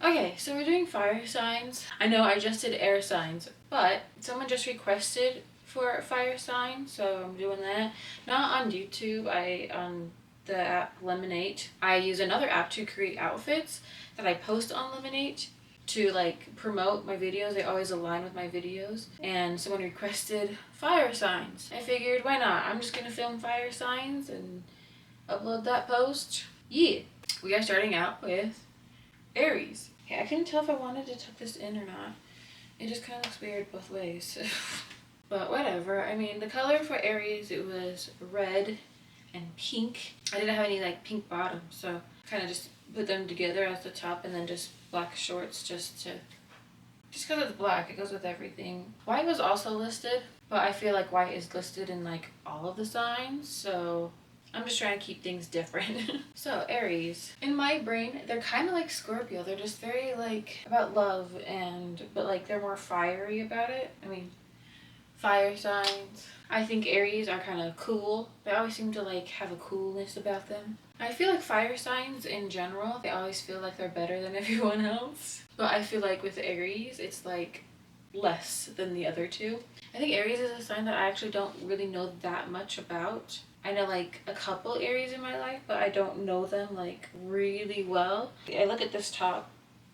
Okay, so we're doing fire signs. I know I just did air signs, but someone just requested for fire signs, so I'm doing that. Not on YouTube, on the app Lemonade. I use another app to create outfits that I post on Lemonade to like promote my videos. They always align with my videos. And someone requested fire signs. I figured, why not? I'm just gonna film fire signs and upload that post. Yeah. We are starting out with Aries. Okay, I couldn't tell if I wanted to tuck this in or not. It just kind of looks weird both ways. But whatever. I mean, the color for Aries, it was red and pink. I didn't have any like pink bottoms, so kind of just put them together as the top and then just black shorts just because it's black. It goes with everything. White was also listed, but I feel like white is listed in like all of the signs, so I'm just trying to keep things different. So Aries, in my brain, they're kind of like Scorpio. They're just very like about love but like they're more fiery about it. I mean, fire signs. I think Aries are kind of cool. They always seem to like have a coolness about them. I feel like fire signs in general, they always feel like they're better than everyone else. But I feel like with Aries, it's like less than the other two. I think Aries is a sign that I actually don't really know that much about. I know like a couple Aries in my life, but I don't know them like really well. I look at this top,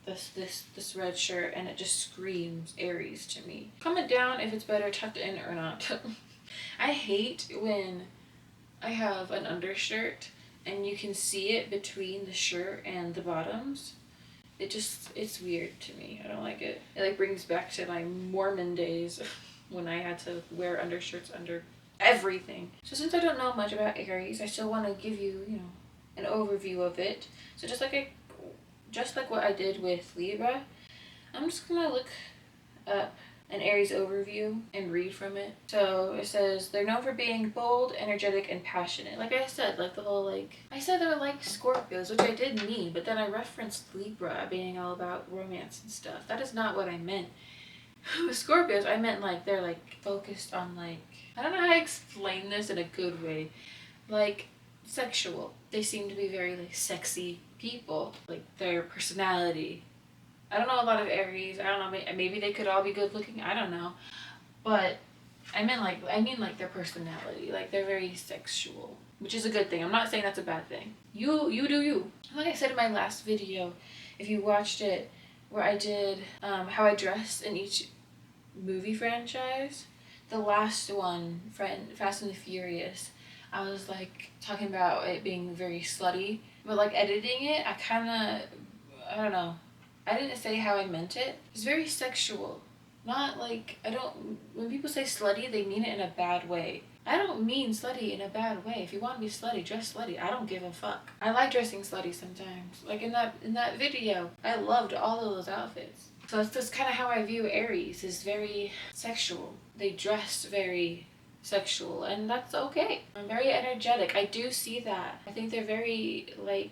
this red shirt, and it just screams Aries to me. Comment down if it's better tucked in or not. I hate when I have an undershirt and you can see it between the shirt and the bottoms. It's weird to me. I don't like it. It like brings back to my Mormon days when I had to wear undershirts under everything. So since I don't know much about Aries, I still want to give you, an overview of it. So just like what I did with Libra, I'm just gonna look up an Aries overview and read from it. So it says they're known for being bold, energetic, and passionate. Like I said, like the whole I said they're like Scorpios, which I did mean, but then I referenced Libra being all about romance and stuff. That is not what I meant. With Scorpios, I meant like they're like focused on like, I don't know how to explain this in a good way. Like sexual. They seem to be very like sexy people. Like their personality. I don't know a lot of Aries. I don't know. Maybe they could all be good looking. I don't know. But I mean like their personality. Like they're very sexual, which is a good thing. I'm not saying that's a bad thing. You do you. Like I said in my last video, if you watched it, where I did how I dress in each movie franchise, the last one, Fast and the Furious, I was like talking about it being very slutty, but like editing it, I don't know. I didn't say how I meant it. It's very sexual. Not like, when people say slutty, they mean it in a bad way. I don't mean slutty in a bad way. If you want to be slutty, dress slutty. I don't give a fuck. I like dressing slutty sometimes. Like in that video, I loved all of those outfits. So that's just kind of how I view Aries, is very sexual. They dress very sexual, and that's okay. I'm very energetic. I do see that. I think they're very like,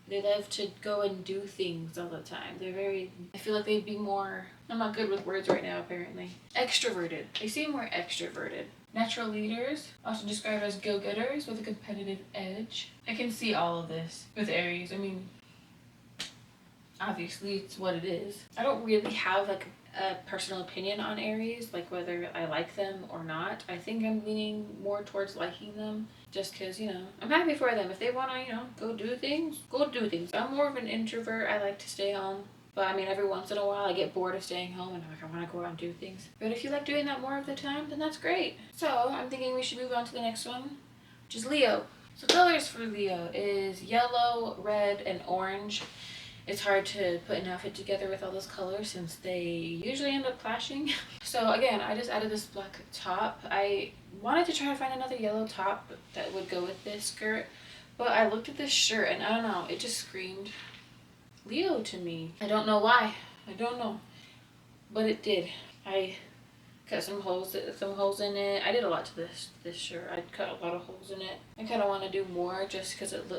they love to go and do things all the time. I feel like they'd be more, I'm not good with words right now apparently. Extroverted. They seem more extroverted. Natural leaders, often described as go-getters with a competitive edge. I can see all of this with Aries. I mean, obviously it's what it is. I don't really have like a personal opinion on Aries, like whether I like them or not. I think I'm leaning more towards liking them just because, I'm happy for them. If they want to, go do things, go do things. I'm more of an introvert. I like to stay home. But I mean, every once in a while I get bored of staying home and I'm like, I want to go out and do things. But if you like doing that more of the time, then that's great. So I'm thinking we should move on to the next one, which is Leo. So colors for Leo is yellow, red, and orange. It's hard to put an outfit together with all those colors since they usually end up clashing. So again, I just added this black top. I wanted to try to find another yellow top that would go with this skirt, but I looked at this shirt and I don't know, it just screamed Leo to me. I don't know why. I don't know. But it did. I cut some holes in it. I did a lot to this shirt. I cut a lot of holes in it. I kind of want to do more just because it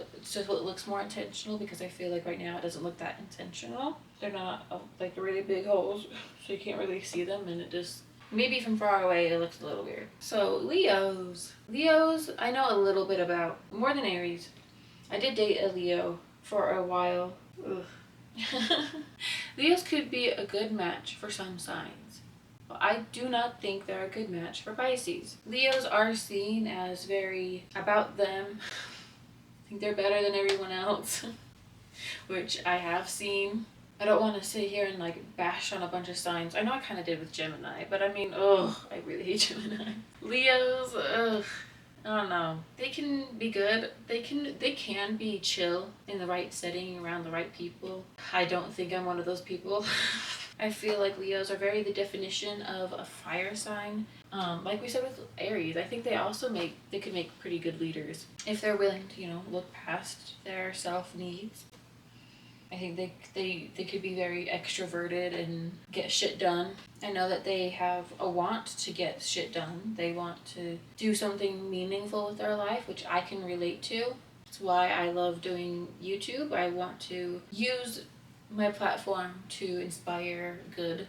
looks more intentional, because I feel like right now it doesn't look that intentional. They're not like really big holes, so you can't really see them, and it just, maybe from far away it looks a little weird. So Leos I know a little bit about, more than Aries. I did date a Leo for a while. Ugh. Leos could be a good match for some signs. I do not think they're a good match for Pisces. Leos are seen as very about them. I think they're better than everyone else, which I have seen. I don't want to sit here and like bash on a bunch of signs. I know I kind of did with Gemini, but I mean, ugh, I really hate Gemini. Leos, ugh. I don't know. They can be good. They can be chill in the right setting around the right people. I don't think I'm one of those people. I feel like Leos are very the definition of a fire sign. Like we said with Aries, I think they could make pretty good leaders if they're willing to, look past their self needs. I think they could be very extroverted and get shit done. I know that they have a want to get shit done. They want to do something meaningful with their life, which I can relate to. That's why I love doing YouTube. I want to use my platform to inspire good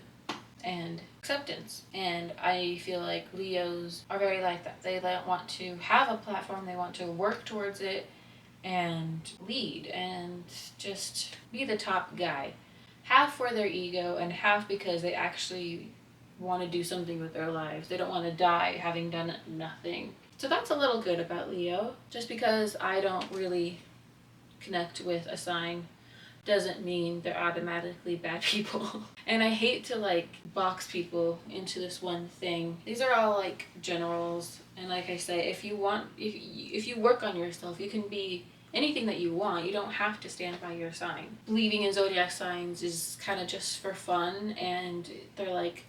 and acceptance. And I feel like Leos are very like that. They want to have a platform, they want to work towards it and lead and just be the top guy. Half for their ego and half because they actually want to do something with their lives. They don't want to die having done nothing. So that's a little good about Leo. Just because I don't really connect with a sign doesn't mean they're automatically bad people. And I hate to like box people into this one thing. These are all like generals, and like I say, if you work on yourself, you can be anything that you want. You don't have to stand by your sign. Believing in zodiac signs is kind of just for fun, and they're like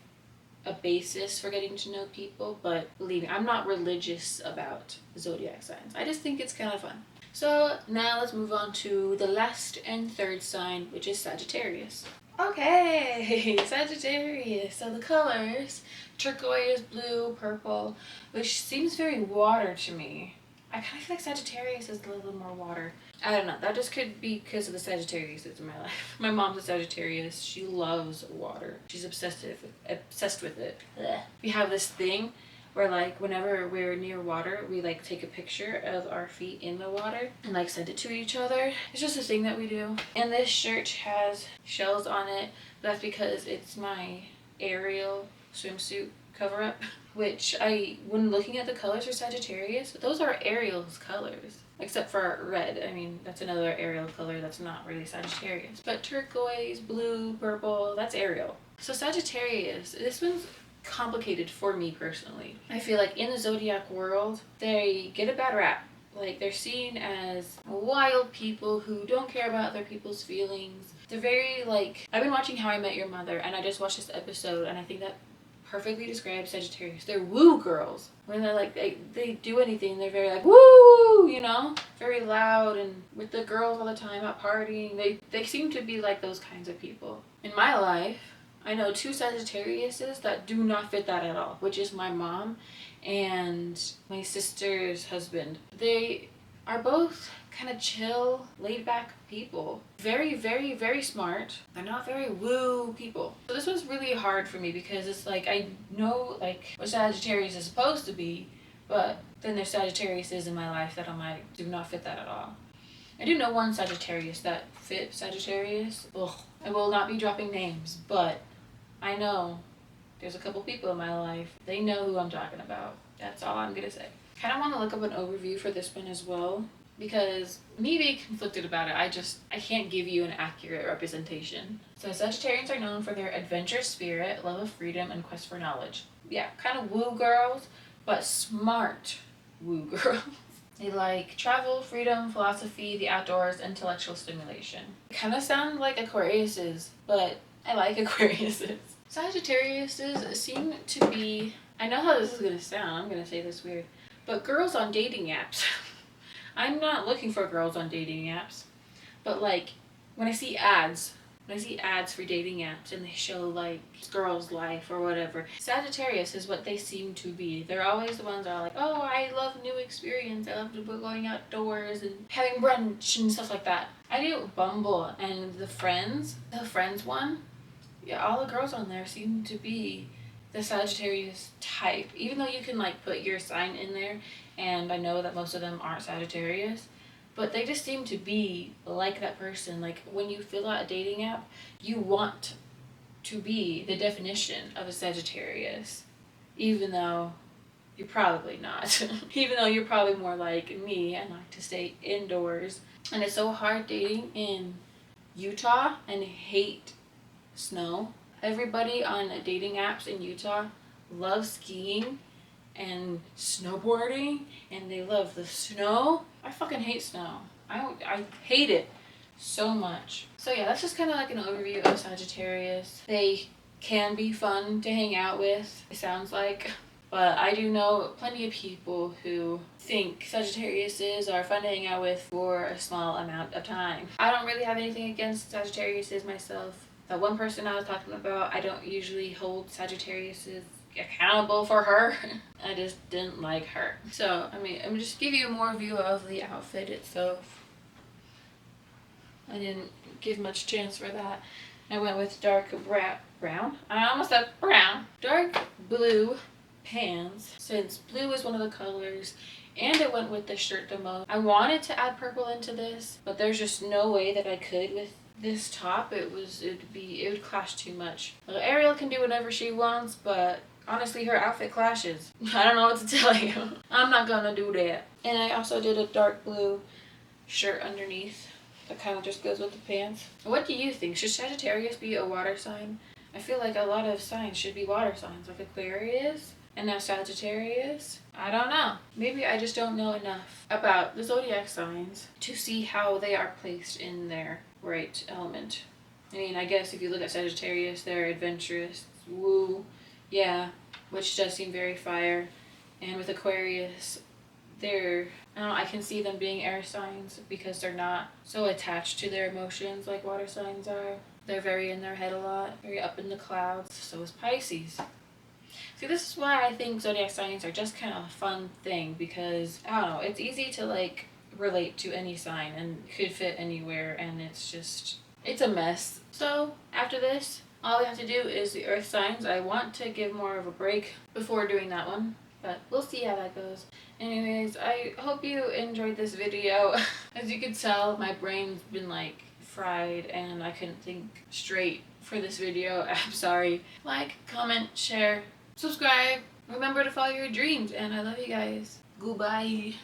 a basis for getting to know people, but believe me, I'm not religious about zodiac signs. I just think it's kind of fun. So now let's move on to the last and third sign, which is Sagittarius. Okay, Sagittarius. So the colors, turquoise, blue, purple, which seems very water to me. I kind of feel like Sagittarius is a little more water. I don't know. That just could be because of the Sagittarius in my life. My mom's a Sagittarius. She loves water. She's obsessed with it. Blech. We have this thing where like whenever we're near water, we like take a picture of our feet in the water and like send it to each other. It's just a thing that we do. And this shirt has shells on it. That's because it's my Ariel swimsuit cover up, which when looking at the colors for Sagittarius, those are Ariel's colors. Except for red. I mean, that's another Ariel color that's not really Sagittarius. But turquoise, blue, purple, that's Ariel. So Sagittarius, this one's complicated for me personally. I feel like in the zodiac world, they get a bad rap. Like, they're seen as wild people who don't care about other people's feelings. They're very like, I've been watching How I Met Your Mother, and I just watched this episode, and I think that perfectly describes Sagittarius. They're woo girls. When they're like, they do anything, they're very like, woo, very loud and with the girls all the time out partying. They seem to be like those kinds of people. In my life, I know two Sagittariuses that do not fit that at all, which is my mom and my sister's husband. They are both kind of chill, laid back people. Very, very, very smart. They're not very woo people. So this was really hard for me because it's like I know like what Sagittarius is supposed to be, but then there's Sagittariuses in my life that I'm like, do not fit that at all. I do know one Sagittarius that fit Sagittarius. Ugh. I will not be dropping names, but I know there's a couple people in my life. They know who I'm talking about. That's all I'm gonna say. Kind of want to look up an overview for this one as well, because me being conflicted about it, I can't give you an accurate representation. So Sagittarians are known for their adventurous spirit, love of freedom, and quest for knowledge. Yeah, kind of woo girls, but smart woo girls. They like travel, freedom, philosophy, the outdoors, intellectual stimulation. Kind of sound like Aquariuses, but I like Aquariuses. Sagittariuses seem to be, I know how this is going to sound, I'm going to say this weird, but girls on dating apps. I'm not looking for girls on dating apps, but like when I see ads for dating apps and they show like girls' life or whatever, Sagittarius is what they seem to be. They're always the ones that are like, oh, I love new experience. I love going outdoors and having brunch and stuff like that. I do Bumble and the Friends one. Yeah, all the girls on there seem to be the Sagittarius type. Even though you can like put your sign in there, and I know that most of them aren't Sagittarius, but they just seem to be like that person. Like when you fill out a dating app, you want to be the definition of a Sagittarius, even though you're probably not. Even though you're probably more like me and like to stay indoors. And it's so hard dating in Utah and hate snow. Everybody on dating apps in Utah loves skiing and snowboarding, and they love the snow. I fucking hate snow. I hate it so much. So yeah, that's just kind of like an overview of Sagittarius. They can be fun to hang out with, it sounds like. But I do know plenty of people who think Sagittariuses are fun to hang out with for a small amount of time. I don't really have anything against Sagittariuses myself. That one person I was talking about, I don't usually hold Sagittariuses accountable for her. I just didn't like her. So, I mean, I'm just give you more view of the outfit itself. I didn't give much chance for that. I went with dark brown. I almost said brown. Dark blue pants, since blue is one of the colors, and it went with the shirt the most. I wanted to add purple into this, but there's just no way that I could with this top. It would clash too much. Well, Ariel can do whatever she wants, but honestly her outfit clashes. I don't know what to tell you. I'm not gonna do that. And I also did a dark blue shirt underneath that kind of just goes with the pants. What do you think? Should Sagittarius be a water sign? I feel like a lot of signs should be water signs, like Aquarius. And now Sagittarius? I don't know. Maybe I just don't know enough about the zodiac signs to see how they are placed in their right element. I mean, I guess if you look at Sagittarius, they're adventurous, woo, yeah, which does seem very fire. And with Aquarius, I don't know, I can see them being air signs because they're not so attached to their emotions like water signs are. They're very in their head a lot, very up in the clouds. So is Pisces. See, this is why I think zodiac signs are just kind of a fun thing, because, I don't know, it's easy to, like, relate to any sign and could fit anywhere, and it's a mess. So, after this, all we have to do is the earth signs. I want to give more of a break before doing that one, but we'll see how that goes. Anyways, I hope you enjoyed this video. As you can tell, my brain's been, like, fried, and I couldn't think straight for this video. I'm sorry. Like, comment, share, subscribe. Remember to follow your dreams, and I love you guys. Goodbye.